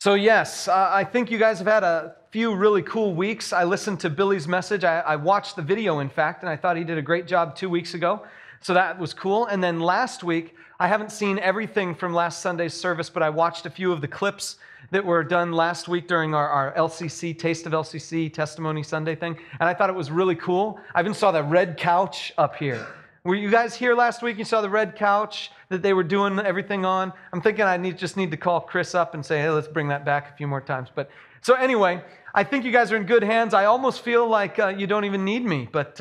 So yes, I think you guys have had a few really cool weeks. I listened to Billy's message. I watched the video, in fact, and I thought he did a great job 2 weeks ago. So that was cool. And then last week, I haven't seen everything from last Sunday's service, but I watched a few of the clips that were done last week during our LCC, Taste of LCC Testimony Sunday thing. And I thought it was really cool. I even saw the red couch up here. Were you guys here last week? You saw the red couch that they were doing everything on? I'm thinking I just need to call Chris up and say, hey, let's bring that back a few more times. But so anyway, I think you guys are in good hands. I almost feel like you don't even need me, but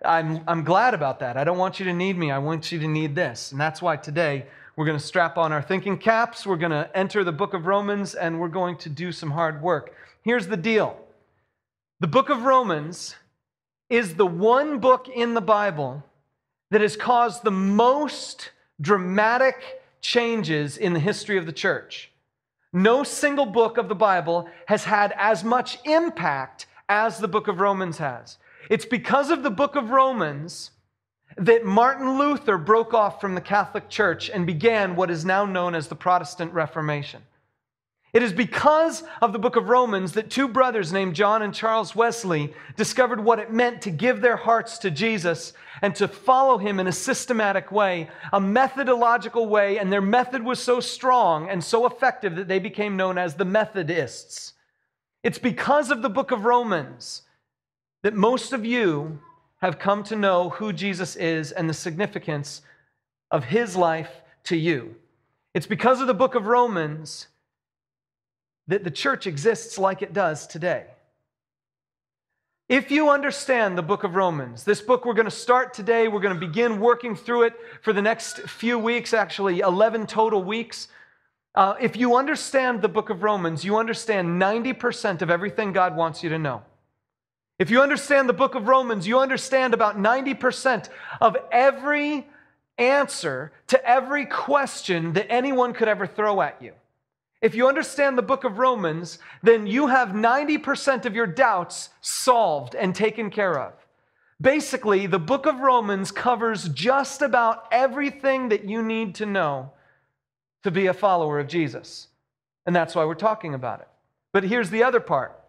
I'm glad about that. I don't want you to need me. I want you to need this. And that's why today we're going to strap on our thinking caps. We're going to enter the book of Romans, and we're going to do some hard work. Here's the deal. The book of Romans is the one book in the Bible that has caused the most dramatic changes in the history of the church. No single book of the Bible has had as much impact as the book of Romans has. It's because of the book of Romans that Martin Luther broke off from the Catholic Church and began what is now known as the Protestant Reformation. It is because of the book of Romans that two brothers named John and Charles Wesley discovered what it meant to give their hearts to Jesus and to follow him in a systematic way, a methodological way, and their method was so strong and so effective that they became known as the Methodists. It's because of the book of Romans that most of you have come to know who Jesus is and the significance of his life to you. It's because of the book of Romans that the church exists like it does today. If you understand the book of Romans, this book we're going to start today, we're going to begin working through it for the next few weeks, actually 11 total weeks. If you understand the book of Romans, you understand 90% of everything God wants you to know. If you understand the book of Romans, you understand about 90% of every answer to every question that anyone could ever throw at you. If you understand the book of Romans, then you have 90% of your doubts solved and taken care of. Basically, the book of Romans covers just about everything that you need to know to be a follower of Jesus. And that's why we're talking about it. But here's the other part.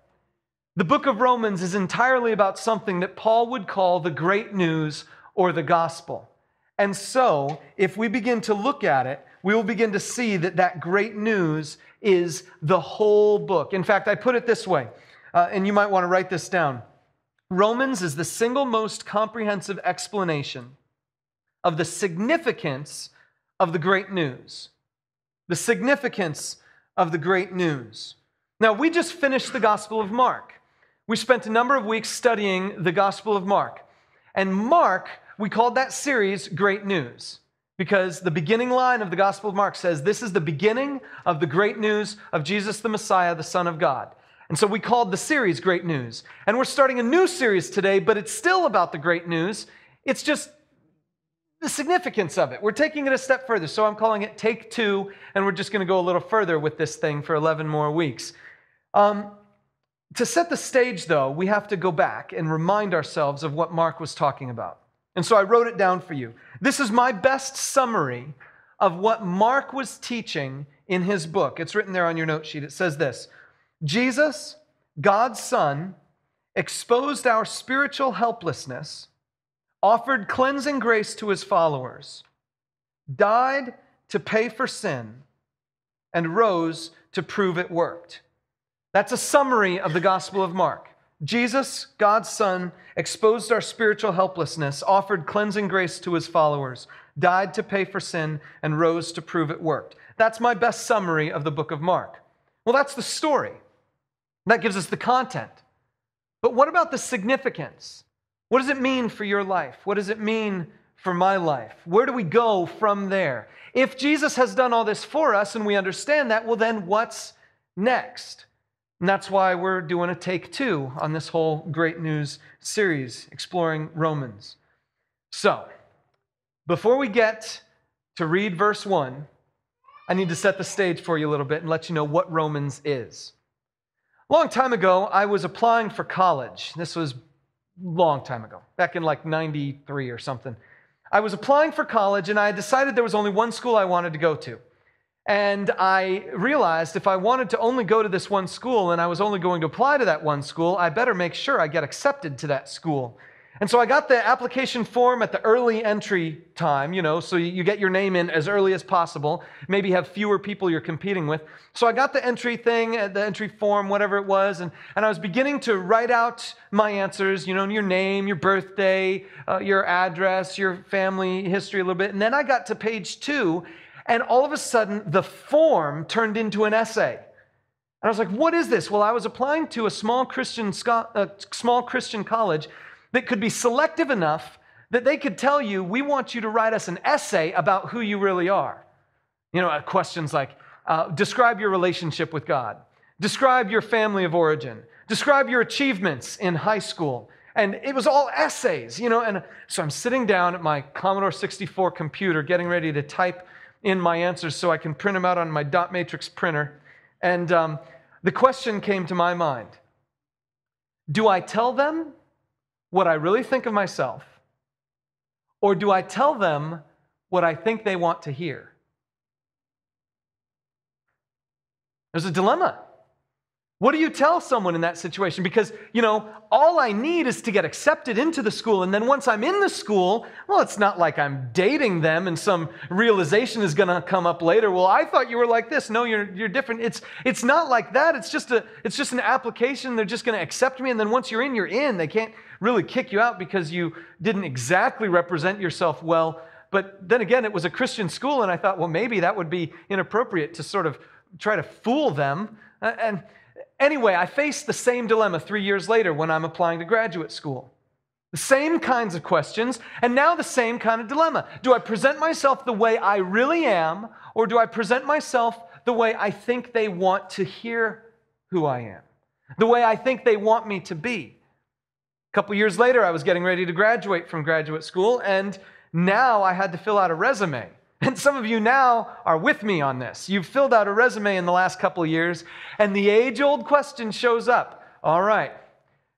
The book of Romans is entirely about something that Paul would call the great news or the gospel. And so, if we begin to look at it, we will begin to see that that great news is the whole book. In fact, I put it this way, and you might want to write this down. Romans is the single most comprehensive explanation of the significance of the great news. The significance of the great news. Now, we just finished the Gospel of Mark. We spent a number of weeks studying the Gospel of Mark. And Mark, we called that series Great News, because the beginning line of the Gospel of Mark says, this is the beginning of the great news of Jesus the Messiah, the Son of God. And so we called the series Great News. And we're starting a new series today, but it's still about the great news. It's just the significance of it. We're taking it a step further. So I'm calling it Take Two, and we're just going to go a little further with this thing for 11 more weeks. To set the stage, though, we have to go back and remind ourselves of what Mark was talking about. And so I wrote it down for you. This is my best summary of what Mark was teaching in his book. It's written there on your note sheet. It says this: Jesus, God's Son, exposed our spiritual helplessness, offered cleansing grace to his followers, died to pay for sin, and rose to prove it worked. That's a summary of the Gospel of Mark. Jesus, God's Son, exposed our spiritual helplessness, offered cleansing grace to his followers, died to pay for sin, and rose to prove it worked. That's my best summary of the book of Mark. Well, that's the story. That gives us the content. But what about the significance? What does it mean for your life? What does it mean for my life? Where do we go from there? If Jesus has done all this for us and we understand that, well, then what's next? And that's why we're doing a Take Two on this whole Great News series, exploring Romans. So, before we get to read verse 1, I need to set the stage for you a little bit and let you know what Romans is. A long time ago, I was applying for college. This was a long time ago, back in like 93 or something. I was applying for college, and I decided there was only one school I wanted to go to. And I realized if I wanted to only go to this one school and I was only going to apply to that one school, I better make sure I get accepted to that school. And so I got the application form at the early entry time, so you get your name in as early as possible, maybe have fewer people you're competing with. So I got the entry thing, the entry form, whatever it was, and I was beginning to write out my answers, your name, your birthday, your address, your family history a little bit. And then I got to page 2, and all of a sudden the form turned into an essay. And I was like, what is this? Well, I was applying to a small Christian college that could be selective enough that they could tell you, we want you to write us an essay about who you really are. Questions like, describe your relationship with God. Describe your family of origin. Describe your achievements in high school. And it was all essays, And so I'm sitting down at my Commodore 64 computer getting ready to type in my answers so I can print them out on my dot matrix printer. And the question came to my mind. Do I tell them what I really think of myself, or do I tell them what I think they want to hear? There's a dilemma. What do you tell someone in that situation? Because, all I need is to get accepted into the school, and then once I'm in the school, well, it's not like I'm dating them and some realization is going to come up later. Well, I thought you were like this. No, you're different. It's not like that. It's just an application. They're just going to accept me, and then once you're in, you're in. They can't really kick you out because you didn't exactly represent yourself well. But then again, it was a Christian school, and I thought, well, maybe that would be inappropriate to sort of try to fool them. And anyway, I faced the same dilemma 3 years later when I'm applying to graduate school. The same kinds of questions, and now the same kind of dilemma. Do I present myself the way I really am, or do I present myself the way I think they want to hear who I am? The way I think they want me to be? A couple years later, I was getting ready to graduate from graduate school, and now I had to fill out a resume. And some of you now are with me on this. You've filled out a resume in the last couple of years, and the age-old question shows up. All right,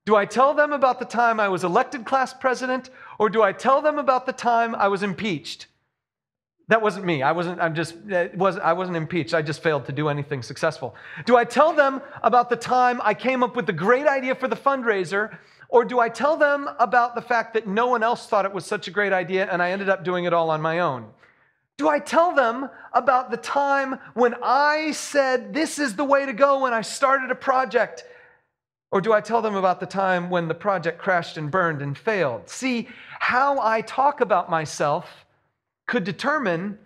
do I tell them about the time I was elected class president, or do I tell them about the time I was impeached? That wasn't me. I wasn't impeached. I just failed to do anything successful. Do I tell them about the time I came up with the great idea for the fundraiser, or do I tell them about the fact that no one else thought it was such a great idea and I ended up doing it all on my own? Do I tell them about the time when I said, this is the way to go when I started a project? Or do I tell them about the time when the project crashed and burned and failed? See, how I talk about myself could determine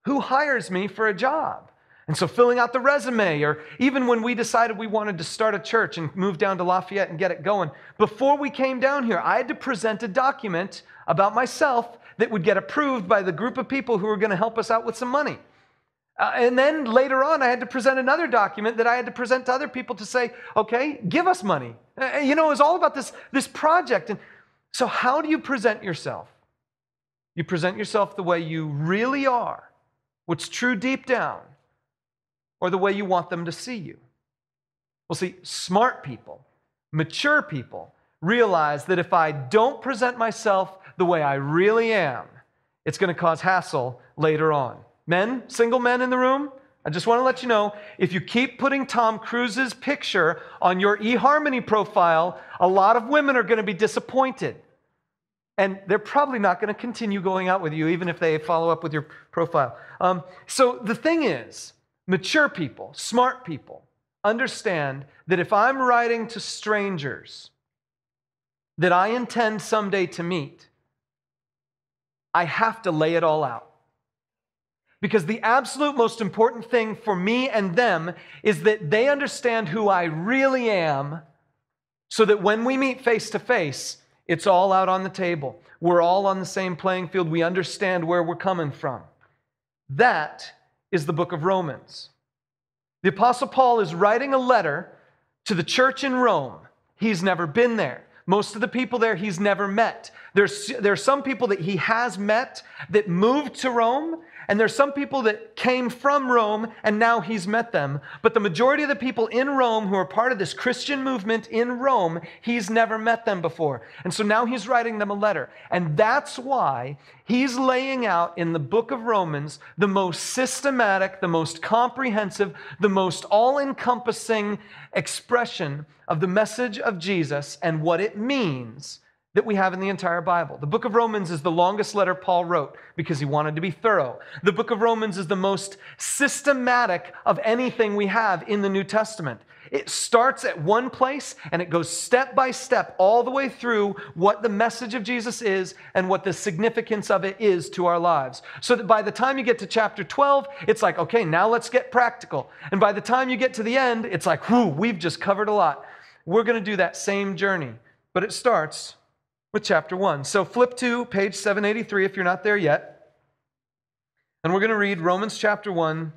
who hires me for a job. And so filling out the resume, or even when we decided we wanted to start a church and move down to Lafayette and get it going, before we came down here, I had to present a document about myself that would get approved by the group of people who were going to help us out with some money. And then later on, I had to present another document that I had to present to other people to say, okay, give us money. It was all about this project. And so how do you present yourself? You present yourself the way you really are, what's true deep down, or the way you want them to see you? Well, see, smart people, mature people, realize that if I don't present myself the way I really am, it's going to cause hassle later on. Men, single men in the room, I just want to let you know, if you keep putting Tom Cruise's picture on your eHarmony profile, a lot of women are going to be disappointed. And they're probably not going to continue going out with you, even if they follow up with your profile. So the thing is, mature people, smart people, understand that if I'm writing to strangers that I intend someday to meet, I have to lay it all out. Because the absolute most important thing for me and them is that they understand who I really am, so that when we meet face to face, it's all out on the table. We're all on the same playing field. We understand where we're coming from. That is the book of Romans. The Apostle Paul is writing a letter to the church in Rome. He's never been there. Most of the people there he's never met. There's some people that he has met that moved to Rome, and there's some people that came from Rome, and now he's met them. But the majority of the people in Rome who are part of this Christian movement in Rome, he's never met them before. And so now he's writing them a letter. And that's why he's laying out in the book of Romans the most systematic, the most comprehensive, the most all-encompassing expression of the message of Jesus and what it means that we have in the entire Bible. The book of Romans is the longest letter Paul wrote because he wanted to be thorough. The book of Romans is the most systematic of anything we have in the New Testament. It starts at one place and it goes step by step all the way through what the message of Jesus is and what the significance of it is to our lives. So that by the time you get to chapter 12, it's like, okay, now let's get practical. And by the time you get to the end, it's like, whew, we've just covered a lot. We're going to do that same journey, but it starts with chapter 1. So flip to page 783 if you're not there yet. And we're going to read Romans chapter 1,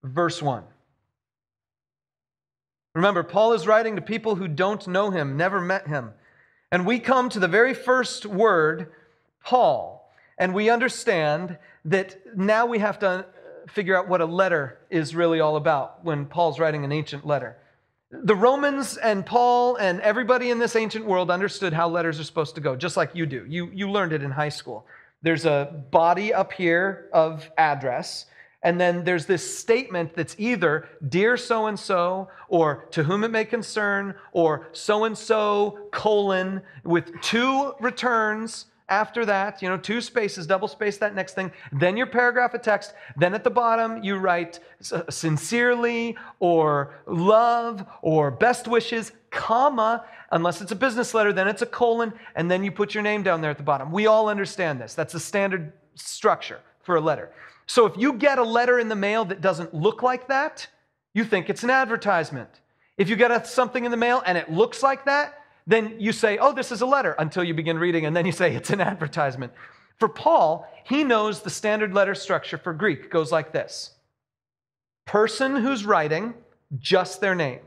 verse 1. Remember, Paul is writing to people who don't know him, never met him. And we come to the very first word, Paul. And we understand that now we have to figure out what a letter is really all about when Paul's writing an ancient letter. The Romans and Paul and everybody in this ancient world understood how letters are supposed to go, just like you do. You learned it in high school. There's a body up here of address, and then there's this statement that's either dear so-and-so, or to whom it may concern, or so-and-so, colon, with two returns after that, two spaces, double space that next thing, then your paragraph of text, then at the bottom you write sincerely, or love, or best wishes, comma, unless it's a business letter, then it's a colon, and then you put your name down there at the bottom. We all understand this. That's the standard structure for a letter. So if you get a letter in the mail that doesn't look like that, you think it's an advertisement. If you get something in the mail and it looks like that, then you say, oh, this is a letter, until you begin reading, and then you say it's an advertisement. For Paul, he knows the standard letter structure for Greek goes like this. Person who's writing, just their name,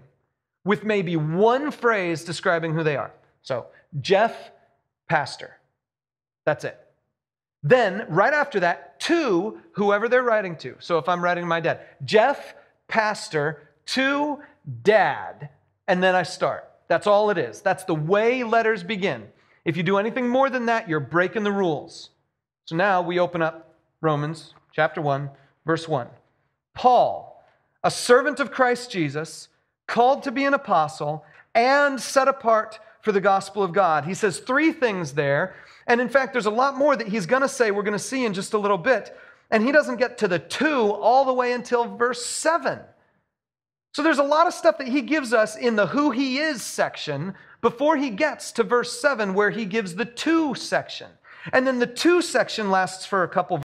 with maybe one phrase describing who they are. So, Jeff, pastor. That's it. Then, right after that, to whoever they're writing to. So if I'm writing to my dad, Jeff, pastor, to dad, and then I start. That's all it is. That's the way letters begin. If you do anything more than that, you're breaking the rules. So now we open up Romans chapter 1, verse 1. Paul, a servant of Christ Jesus, called to be an apostle and set apart for the gospel of God. He says three things there. And in fact, there's a lot more that he's going to say, we're going to see in just a little bit. And he doesn't get to the 2 all the way until verse 7. So there's a lot of stuff that he gives us in the who he is section before he gets to verse 7 where he gives the to section. And then the to section lasts for a couple